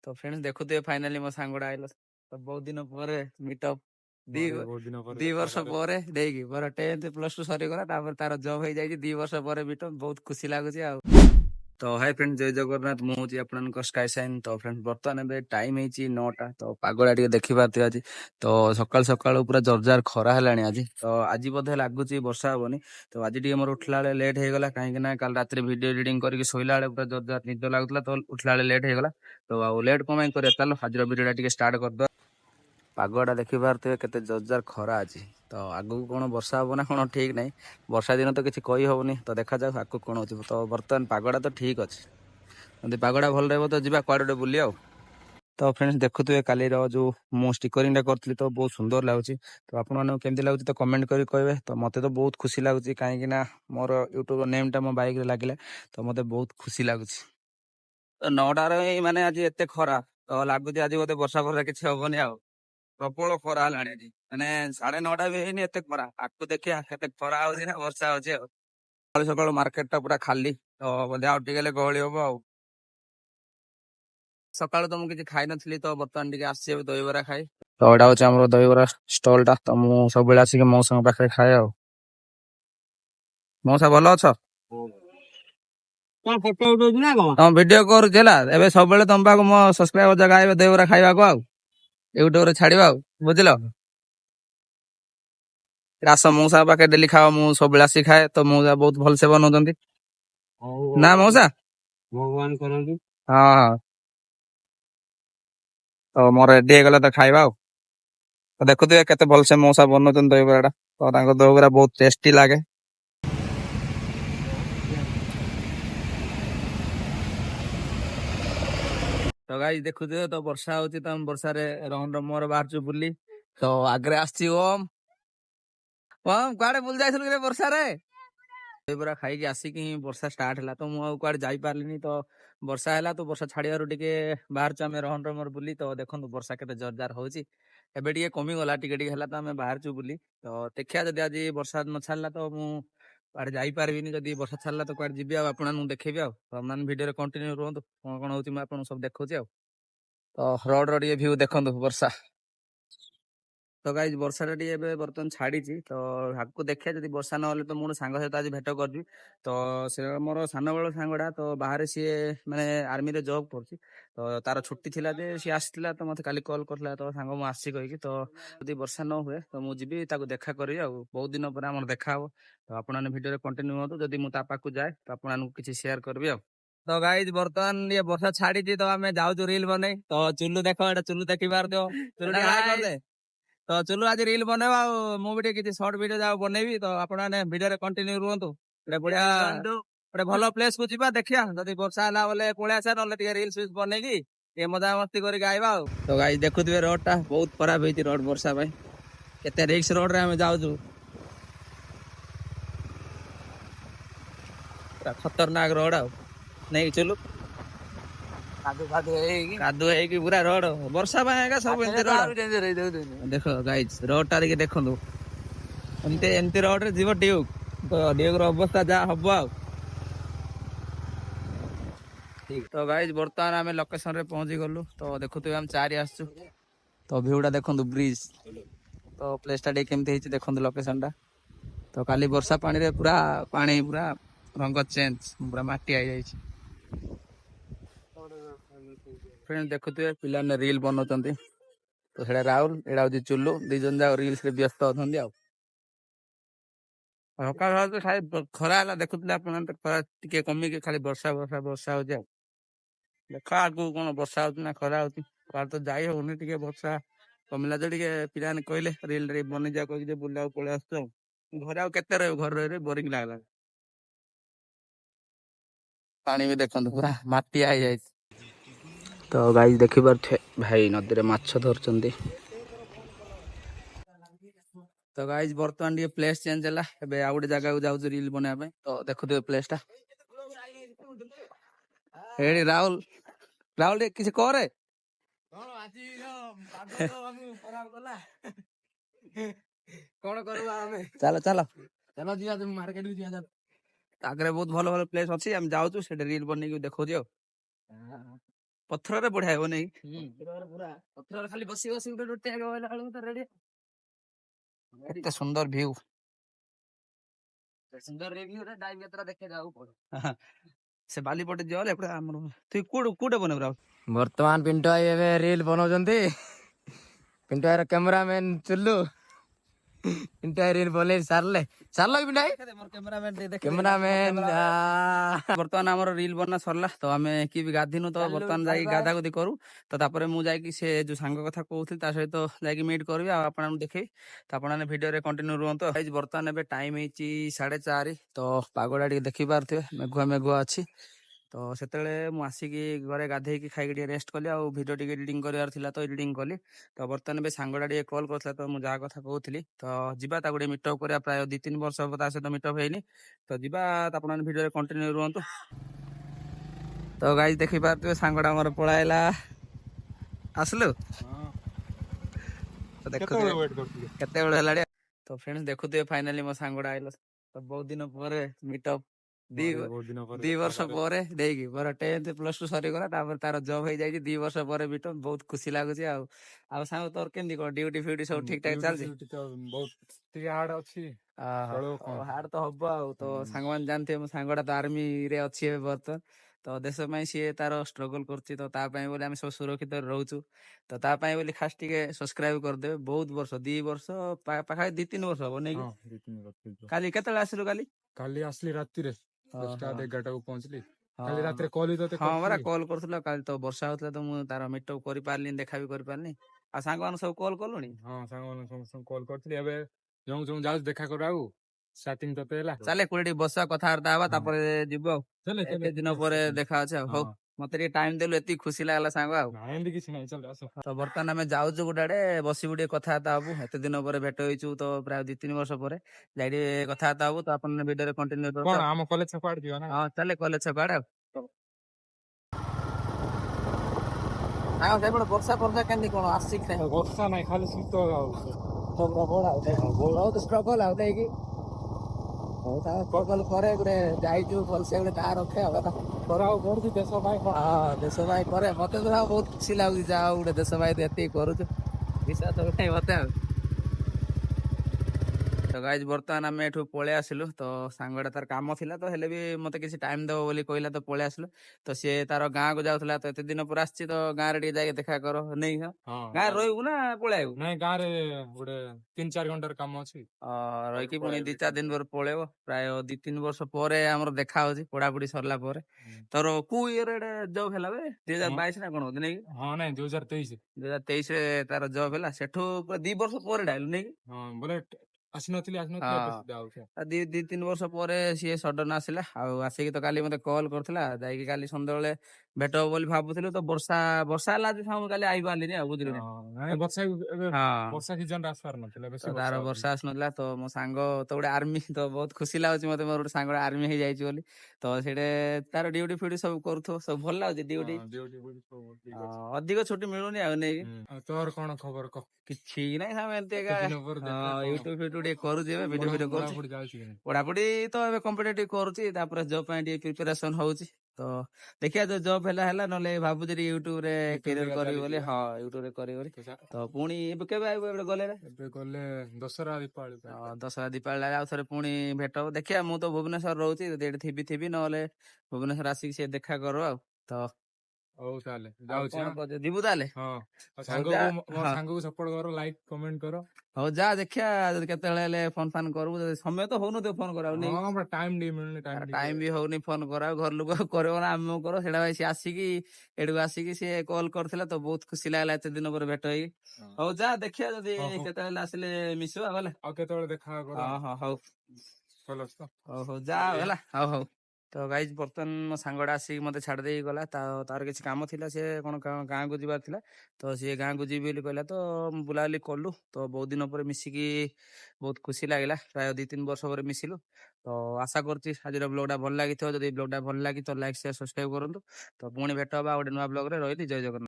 तो friends देखुए finally मो सांगड़ा आइल तो बहुत दिन पर मीटअप दी वर्ष पर देगी मोर 10th + 2 सरीगला तार जॉब हो जाए 2 वर्ष पर मीटअप बहुत खुशी लगुच। तो हाय फ्रेंड्स जय जगन्नाथ मुझे आपन स्काई साइन। तो फ्रेंड्स बर्तमान ए टाइम है 9टा तो पागड़ा टे देखी पार्थे आज तो सकाल सकाल पूरा जोरजार खरा है आज तो आज बोधे लगुच वर्षा हेनी तो आज टी मोर उठला लेट हो गला कहीं कल रात वीडियो एडिटिंग करके शोला पूरा जोरजार निद लगुला तो उठला लेट हो गला तो आ लेट कम कर चलो आज वीडियो स्टार्ट करदे। पागटा देखी पारे केते जोरजार खरा आज तो आगू कौन वर्षा हम ना कौन ठीक ना वर्षा दिन तो किसी कही हेनी तो देखा जाऊ आगू कौन हो तो बर्तमान पागटा तो ठीक अच्छे जब पागटा भल रहा तो जी कड़े बुली आ। तो फ्रेंड्स देखुए काली जो मु स्टिकरिंग करी तो बहुत सुंदर लगुच तो आपमती लगुच तो कमेंट करें कहे तो मत तो बहुत खुशी लगुच कहीं मोर यूट्यूब नेमटा मो बाइक लगे तो मत बहुत खुशी लगुच। तो 9टार माने आज एत खरा तो लगुच आज बोलते वर्षा फर्षा किसी हेनी आ प्रबल खरा है आज मैंने 9:30 भी है एत खरा आगे देखिए केते खरा हो वर्षा हो सकाल सकाल मार्केट टा पूरा खाली तो बोधे आउ टे गहली हम आ सकाल तो मुझे खाई नी तो बर्तमान टे आस दहीबरा खाई तो यहाँ हूँ दहीबरा स्टल टा तो मुझे सब आसिक मौसा पाखे खाए आ मौसा भल अछ तुम भिड करुला सब तुम पाक मो सब्सक्राइबर जगह आए दहीबरा खावा को आउ यूट्यूब छाड़ा बुझल आस मौसा पाखे डेली खाओ मुझे सब आसिक खाए तो मौसा बहुत भलसे बनाऊँ ना मौसा भगवान करंतु हाँ हाँ तो मोर रेडी हो गला तो खाଇବା तो देखुए केते भलसे मौसा बनाउछन दहीबरा तो दहीबरा बहुत टेस्टी लगे। तो गाइस देखुए तो वर्षा होची तो हम वर्षा रे रहन मोर बाहर बुली तो आगरे आसी ओम ओम कुआडे बुल जाइसलु रे वर्षा रे दहीबरा खाई आसिक ही वर्षा स्टार्ट है तो मुझे कुआडे जाई पारलिनी तो वर्षा है तो वर्षा छाड़ियारू टिके बाहर आम रहन मोर बुली तो देखो वर्षा केते जोरजार होची एबे टिके कमी गला टिके है तो आम बाहर बुली तो देखिया जदि आज वर्षा न छाड़ा तो मु कुआडे जाई पारबिनी जदि वर्षा छाड़ा तो कुआडे जिबि आ आपन देखेबी आ अपन वीडियो रे कंटिन्यू रहंतु कोन कोन होची मैं आपन सब देखौची आ तो रोड रो टिके व्यू देखंतु वर्षा तो गाइज वर्षा टी बर्तमान छाड़ी तो आगू देखिए जब वर्षा ना तो मोर सांग सहित आज भेट कर तो से मोर सान बेल सांगटा तो बाहर सी माने आर्मी रे जॉब कर तो तार छुट्टी थिला जे सी आसला तो मते काली कॉल करला तो सांग मु आसी कहि तो यदि वर्षा न हुए तो मु जीबी ताको देखा करी आ बहुत दिन पर हमर देखा हो तो आपन वीडियो रे कंटिन्यू होतो जदि मु ता पाखु जाए तो आपन किछि शेयर करबी आ। तो गाइज बर्तमान ये वर्षा छाड़ी तो आम जाऊ रील बने तो चुल्लू देखो एटा चुल्लू देखि पार दो चुल्लू हाय कर दे तो चलो आज रील बनेवा मुझे किसी शॉर्ट वीडियो जाओ बनैबी तो आपने वीडियो रे कंटिन्यू रुहतु बढ़िया गोटे भल प्लेस को जीवा देखिया जदि वर्षा है बोले पळै आसा नले टिके रील्स फिल्स बनैकी ये मजा मस्ती करके आइबा तो गाइस देखुथिबे रोड टा बहुत खराब होईची रोड वर्षा भाई केते रिक्स रोड रे हम जाउछु खतरनाक रोड आ नहीं चलू कादु है पूरा रोड वर्षा सब देख गाइस रोड टा देखो एमती रोड रे जीव ड्यूक तो ड्यूक अवस्था जहाँ हम आ तो गाइस बर्तमान आम लोकेशन रे पहुंची गलु तो देखुए हम चारि आसु तो भ्यूटा देखो ब्रिज तो प्लेस टा केमती देखो लोकेशन टा तो काली वर्षा पानी रे पूरा पानी पूरा रंग चेंज पूरा माटी आई जाइए फ्रेंड देखुए पिला ने रील बनाउछंती तो सेटा राहुल एडा होची चुल्लू दी जन जा रील्स रे व्यस्त अछंती आ सकाल तो खाली खरा है देखुले आप खरा टे कमी खाली वर्षा वर्षा वर्षा हो जाए देखा आगू कौन वर्षा हो खरा हो तो जाई होनी टे वर्षा कमिला जो टे पिला कहले रील रे बनी जा कह बुला पलि आस घर आउ केते रह घर रही बोरिंग लगला पानी भी देखते पूरा माटी आई जाए तो गाइस देखि पारे भाई नदी में माछ धरचंती तो गाइस बर्तमान ये प्लेस चेंज है एबे आ गोटे जगह को जाऊ रील बनाया तो देखुए प्लेस टा एडी राहुल राहुल किसी करे कौन करवा चलो चलो चलो जिया तुम मार्केट भी जिया आगे बहुत भल भल प्लेस अच्छी हम जाऊँ से रील बन देखो ପଥରରେ ବଢିଆ ହେବ ନାଇଁ ପଥରରେ ଖାଲି ବସି ବସି ଗୋଟେ ଟ୍ୟାଗ ହେଲା ବେଳକୁ ତ ରେଡି। କେତେ ସୁନ୍ଦର ଭିଉ, ସୁନ୍ଦର ରିଭ୍ୟୁ ରେ ଡାଇଭ ଯାତ୍ରା ଦେଖେ ଯାଉ ପଡେ। ସେ ବାଲିପଟେ ଯିବ ହେଲେ ଏପଟେ ଆମର ତୁଇ କୋଉଟେ ବନେଇବୁ ଆଉ? ବର୍ତ୍ତମାନ ପିଣ୍ଟୁ ଭାଇ ଏବେ ରିଲ ବନାଉଛନ୍ତି। ପିଣ୍ଟୁ ଭାଇର କ୍ୟାମେରାମ୍ୟାନ ଚୁଲୁ ପିଣ୍ଟୁ ଭାଇ ରିଲ ବନେଇ ସାରିଲେ କି ପିଣ୍ଟୁ ଭାଇ କ୍ୟାମେରାମ୍ୟାନ ବର୍ତ୍ତମାନ ଆମର ରିଲ ବନା ସରିଲା ତ ଆମେ କି ବି ଗାଧିନୁ ତ ବର୍ତ୍ତମାନ ଯାଇକି ଗାଧା ଗୁଧି କରୁ। ତ ତାପରେ ମୁଁ ଯାଇକି ସେ ଯୋଉ ସାଙ୍ଗ କଥା କହୁଥିଲି ତା ସହିତ ଯାଇକି ମିଟ୍ କରିବି ଆଉ ଆପଣଙ୍କୁ ଦେଖେଇ। ତ ଆପଣମାନେ ଭିଡିଓରେ କଣ୍ଟିନ୍ୟୁ ରୁହନ୍ତୁ। ବର୍ତ୍ତମାନ ଏବେ ଟାଇମ ହେଇଛି 4:30 ତ ପାଗଟା ଟିକେ ଦେଖି ପାରୁଥିବେ ମେଘୁଆ ମେଘୁଆ ଅଛି। ତ ସେତେବେଳେ ମୁଁ ଆସିକି ଘରେ ଗାଧେଇକି ଖାଇକି ଟିକେ ରେଷ୍ଟ କଲି ଆଉ ଭିଡିଓ ଟିକେ ଏଡିଟିଂ କରିବାର ଥିଲା ତ ଏଡିଟିଂ କଲି। ତ ବର୍ତ୍ତମାନ ଏବେ ସାଙ୍ଗଟା ଟିକେ କଲ୍ କରିଥିଲା ତ ମୁଁ ଯାହା କଥା କହୁଥିଲି ତ ଯିବା ତାକୁ ଟିକେ ମିଟଅପ୍ କରିବା ପ୍ରାୟ 2-3 ବର୍ଷ ହବ ତା ସହିତ ମିଟଅପ୍ ହେଇନି। ତ ଯିବା ଆପଣମାନେ ଭିଡିଓରେ କଣ୍ଟିନ୍ୟୁ ରୁହନ୍ତୁ। ତ ଗାଇଜ ଦେଖିପାରୁଥିବେ ସାଙ୍ଗଟା ଆମର ପଳାଇଲା। ଆସିଲୁ ତ ଦେଖୁଥିବେ କେତେବେଳେ ହେଲାଣି। ତ ଫ୍ରେଣ୍ଡସ୍ ଦେଖୁଥିବେ ଫାଇନାଲି ମୋ ସାଙ୍ଗଟା ଆଇଲା ତ ବହୁତ ଦିନ ପରେ ମିଟଅପ୍। ଦି ବର୍ଷ ପରେ ଦେଇକି ମୋର 10th+2 ସରିଗଲା ତାପରେ ତାର ଜବ ହେଇଯାଇଛି 2 ବର୍ଷ ପରେ ମିଟଅପ୍ ବହୁତ ଖୁସି ଲାଗୁଛି। ଆଉ ସାଙ୍ଗ ତୋର କେମିତି କଣ ଡ୍ୟୁଟି ଫ୍ୟୁଟି ସବୁ ଠିକ ଠାକ ଚାଲିଛି? ହାର୍ଡ ତ ହବ ଆଉ ତ ସାଙ୍ଗମାନେ ଜାଣିଥିବେ ମୋ ସାଙ୍ଗଟା ତ ଆର୍ମି ରେ ଅଛି ଏବେ ବର୍ତ୍ତମାନ। ତ ଦେଶ ପାଇଁ ସିଏ ତାର ଷ୍ଟ୍ରଗଲ କରୁଛି ତ ତା ପାଇଁ ବୋଲି ଆମେ ସବୁ ସୁରକ୍ଷିତ ରହୁଛୁ। ତ ତା ପାଇଁ ବୋଲି ଖାସ ଟିକେ ସବସ୍କ୍ରାଇବ କରିଦେବେ। ବହୁତ ବର୍ଷ 2 ବର୍ଷ ପାଖାପାଖି 2-3 ବର୍ଷ ହବ ନାଇଁ? କାଲି କେତେବେଳେ ଆସିଲୁ? କାଲି ଆସିଲି ରାତିରେ 10ଟା 11ଟାକୁ ପହଞ୍ଚିଲି। କାଲି ରାତିରେ ହଁ ପରା କଲ୍ କରୁଥିଲା କାଲି ତ ବର୍ଷା ହଉଥିଲା ତ ମୁଁ ତାର ମିଟଅପ୍ କରିପାରିଲିନି ଦେଖା ବି କରିପାରିନି। ଆଉ ସାଙ୍ଗମାନେ ସବୁ କଲ୍ କଲୁଣି? ହଁ ସାଙ୍ଗମାନଙ୍କୁ ସମସ୍ତଙ୍କୁ କଲ୍ କରିଥିଲି। ଏବେ ଯୋଉ ଯାଉଛି ଦେଖା କର ଆଉ ଷ୍ଟାର୍ଟିଂ ତତେ ହେଲା। ଚାଲେ କୋଉଠି ଟିକେ ବସିବା କଥାବାର୍ତ୍ତା ହବା ତାପରେ ଯିବୁ ଆଉ। ଚାଲେ ଏତେ ଦିନ ପରେ ଦେଖା ଅଛି ଆଉ। ହଉ ମତେ ଟିକେ ଟାଇମ ଦେଲୁ ଏତିକି ଖୁସି ଲାଗିଲା ସାଙ୍ଗ ଆଉ। ଏମିତି କିଛି ନାହିଁ ଚାଲ ଆସ। ତ ବର୍ତ୍ତମାନ ଆମେ ଯାଉଛୁ ଗୋଟେ ଆଡେ ବସିବୁ ଟିକେ କଥାବାର୍ତ୍ତା ହବୁ। ଏତେ ଦିନ ପରେ ଭେଟ ହେଇଛୁ ତ ପ୍ରାୟ 2-3 ବର୍ଷ ପରେ ଯାଇ ଟିକେ କଥାବାର୍ତ୍ତା ହବୁ। ତ ଆପଣ ଭିଡିଓରେ କଣ୍ଟିନ୍ୟୁ କଣ ଆମ କଲେଜ ଛକ ଆଡେ ଯିବା ନା? ହଁ ଚାଲେ କଲେଜ ଛକ ଆଡେ ଆଉ। ଆଉ ସେପଟେ ବର୍ଷା କେମିତି କଣ ଆସିଛି? ବର୍ଷା ନାହିଁ ଖାଲି ଶୀତ ହଉଛି। ବହୁତ ଷ୍ଟ୍ରଗଲ ଆଉ ନେଇକି ହଉ ତା ଷ୍ଟ୍ରଗଲ ପରେ ଗୋଟେ ଯାଇଛୁ ଭଲସେ ଗୋଟେ କାର ରଖେ ଆଉ କରିବାକୁ ପଡୁଛି ଦେଶ ପାଇଁ। ଦେଶ ପାଇଁ କରେ ମତେ ତ ବହୁତ ଖୁସି ଲାଗୁଛି ଯାହା ହଉ ଗୋଟେ ଦେଶ ପାଇଁ ଏତିକି କରୁଛୁ ବିଶ୍ୱାସ ନାହିଁ ମତେ ଆଉ। ତ ଗାଇଜ ବର୍ତ୍ତମାନ ଆମେ ଏଠୁ ପଳେଇ ଆସିଲୁ ତ ସାଙ୍ଗଟା ତାର କାମ ଥିଲା ତ ହେଲେ ବି ମତେ କିଛି ଟାଇମ ଦବ ବୋଲି କହିଲା ତ ପଳେଇ ଆସିଲୁ। ତ ସିଏ ତାର ଗାଁକୁ ଯାଉଥିଲା ତ ଏତେ ଦିନ ପରେ ଆସିଛି ତ ଗାଁରେ ଟିକେ ଯାଇକି ଦେଖା କର ନେଇ ଗାଁରେ ରହିବୁ ନା ପଳେଇବୁ? ନାଇଁ ଗାଁରେ ଗୋଟେ 3-4 ଘଣ୍ଟାର କାମ ଅଛି। ରହିକି ପୁଣି 2-4 ଦିନ ପରେ ପଳେଇବ। ପ୍ରାୟ 2-3 ବର୍ଷ ପରେ ଆମର ଦେଖା ହଉଛି ପଢାପଢି ସରିଲା ପରେ। ତୋର କୋଉ ଇୟର ଜବ ହେଲା ବେ? 2022 ନା କଣ ହଉଛି ନାଇଁ? ହଁ ନାଇଁ 2023। 2023 ତାର ଜବ ହେଲା ସେଠୁ 2 ବର୍ଷ ପରେ ଡାଇଲୁ ନାଇଁ? ହଁ ବୋଲେ ଆସିନଥିଲି ଏବେ ସିଧା ଆଉଛି। 2-3 ବର୍ଷ ପରେ ସିଏ ସଡନ ଆସିଲା ଆଉ ଆସିକି ତ କାଲି ମତେ କଲ୍ କରୁଥିଲା ଯାଇକି କାଲି ସନ୍ଧ୍ୟାବେଳେ ଭେଟ ହବ ବୋଲି ଭାବୁଥିଲୁ ତ ବର୍ଷା ହେଲା ଯେ କାଲି ଆଇ ପାରିଲିନି ଆଉ ବୁଝିଲୁ। ବର୍ଷା ସିଜନରେ ଆସିବାର ନଥିଲା ବେଶୀ ତାର ବର୍ଷା ଆସୁନଥିଲା ତ ମୋ ସାଙ୍ଗ ତ ଗୋଟେ ଆର୍ମି ତ ବହୁତ ଖୁସି ଲାଗୁଛି ମତେ ମୋର ଗୋଟେ ସାଙ୍ଗ ଆର୍ମି ହେଇଯାଇଛି ବୋଲି। ତ ସେଇଟା ତାର ଡ୍ୟୁଟି ଫ୍ୟୁଟି ସବୁ କରୁଥିବ ସବୁ ଭଲ ଲାଗୁଛି ଡ୍ୟୁଟି। ଅଧିକ ଛୁଟି ମିଳୁନି ଆଉ ନେଇକି। ତୋର କଣ ଖବର କହ? କିଛି ନାଇଁ ସାଙ୍ଗ ଏମିତି ଏକା ୟୁଟ୍ୟୁବ ଫ୍ୟୁଟ୍ୟୁବ ଟିକେ କରୁଛି ଏବେ ଭିଡିଓ କରୁଛି। ପଢାପଢି ତ ଏବେ କମ୍ପିଟେଟିଭ କରୁଛି ତାପରେ ଜବ ପାଇଁ ଟିକେ ପ୍ରିପାରେସନ ହଉଛି। ତ ଦେଖିବା ଯୋଉ ଜବ ହେଲା ନହେଲେ ଭାବୁଛି ୟୁଟ୍ୟୁବ ରେ କ୍ୟାରିୟର କରିବି ବୋଲି। ହଁ ୟୁଟ୍ୟୁବ ରେ କରିବି ବୋଲି। ତ ପୁଣି ଏବେ କେବେ ଆଇବୁ ଏବେ ଗଲେ? ଏବେ ଗଲେ ଦଶହରା ଦୀପାବଳି। ଦଶହରା ଦୀପାବଳି ଆଉ ଥରେ ପୁଣି ଭେଟ ହବ। ଦେଖିବା ମୁଁ ତ ଭୁବନେଶ୍ୱର ରହୁଛି ଯଦି ଏଠି ଥିବି ନହେଲେ ଭୁବନେଶ୍ୱର ଆସିକି ସେ ଦେଖା କର ଆଉ। ତ ହଉ ତାହେଲେ ଯାଉଛି। ଯିବୁ ତାହେଲେ? ସାଙ୍ଗକୁ ସପୋର୍ଟ କର, ଲାଇକ୍ କମେଣ୍ଟ କର। ହଉ ଯା ଦେଖିବା ଯଦି କେତେବେଳେ ହେଲେ ଫୋନ ଫାନ କରିବୁ ଯଦି ସମୟ ତ ହଉନଥିବ ଫୋନ କରାଉନି। ଟାଇମ ଟିକେ ମିଳୁନି ଟାଇମ ବି ହଉନି ଫୋନ କରାଉ ଘର ଲୋକ କରିବ ନା ଆମେ କର ସେଇଟା ଭାଇ ସିଏ ଆସିକି ଏଠକୁ ଆସିକି ସିଏ କଲ୍ କରିଥିଲା ତ ବହୁତ ଖୁସି ଲାଗିଲା ଏତେ ଦିନ ପରେ ଭେଟ ହେଇକି। ହଉ ଯା ଦେଖିବା ଯଦି କେତେବେଳେ ଆସିଲେ ମିଶିବା ଗଲେ ଆଉ କେତେବେଳେ ଦେଖା କର। ହଁ ହଉ ହଉ ଯା ହେଲା ହଉ। ତ ଗାଇଜ ବର୍ତ୍ତମାନ ମୋ ସାଙ୍ଗଟା ଆସିକି ମତେ ଛାଡି ଦେଇକି ଗଲା ତାର କିଛି କାମ ଥିଲା ସେ କଣ ଗାଁକୁ ଯିବାର ଥିଲା ତ ସିଏ ଗାଁକୁ ଯିବି ବୋଲି କହିଲା ତ ବୁଲାବୁଲି କଲୁ ତ ବହୁତ ଦିନ ପରେ ମିଶିକି ବହୁତ ଖୁସି ଲାଗିଲା ପ୍ରାୟ 2-3 ବର୍ଷ ପରେ ମିଶିଲୁ। ତ ଆଶା କରୁଛି ଆଜିର ବ୍ଲଗ ଟା ଭଲ ଲାଗିଥିବ ଯଦି ବ୍ଲଗ ଟା ଭଲ ଲାଗି ତ ଲାଇକ୍ ସେୟାର ସବସ୍କ୍ରାଇବ କରନ୍ତୁ। ତ ପୁଣି ଭେଟ ହବା ଗୋଟେ ନୂଆ ବ୍ଲଗ ରେ ରହିଲି ଜୟ ଜଗନ୍ନାଥ।